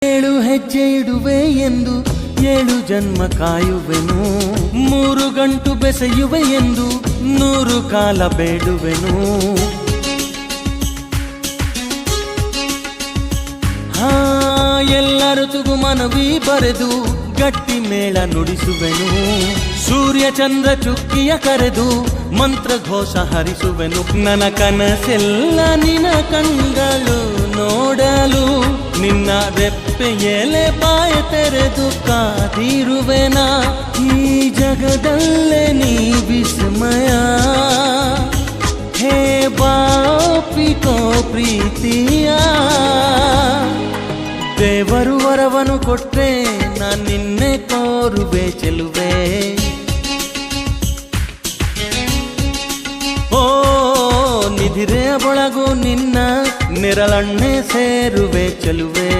ಏಳು ಹೆಜ್ಜೆ ಇಡುವೆ ಎಂದು 7 ಜನ್ಮ ಕಾಯುವೆನು, 3 ಗಂಟು ಬೆಸೆಯುವೆ ಎಂದು 100 ಕಾಲ ಬೇಡುವೆನು. ಎಲ್ಲ ಋತುಗು ಮನವಿ ಬರೆದು ಗಟ್ಟಿ ಮೇಳ ನುಡಿಸುವೆನು. ಸೂರ್ಯ ಚಂದ್ರ ಚುಕ್ಕಿಯ ಕರೆದು ಮಂತ್ರಘೋಷ ಹರಿಸುವೆನು. ನನ್ನ ಕನಸೆಲ್ಲ ನಿನ್ನ ಕಣ್ಗಳು ನೋಡಲು, ನಿನ್ನ ರೆಪ್ಪೆ ಎಲೆ ಬಾಯ ತೆರೆದು ಕಾದಿರುವೆನ. ಈ ಜಗದಲ್ಲೇ ನೀ ವಿಸ್ಮಯ, ಹೇ ಬಾಪಿಕೋ ಪ್ರೀತಿಯ. ದೇವರು ವರವನು ಕೊಟ್ರೆ ನಾನು ನಿನ್ನೆ ಕೋರುವೆ ಚೆಲುವೆ. ಓ ನಿಧಿರೆಯ ಒಳಗು ನಿನ್ನ ನೆರಳಣ್ಣೆ ಸೇರುವೆ ಚೆಲುವೆ.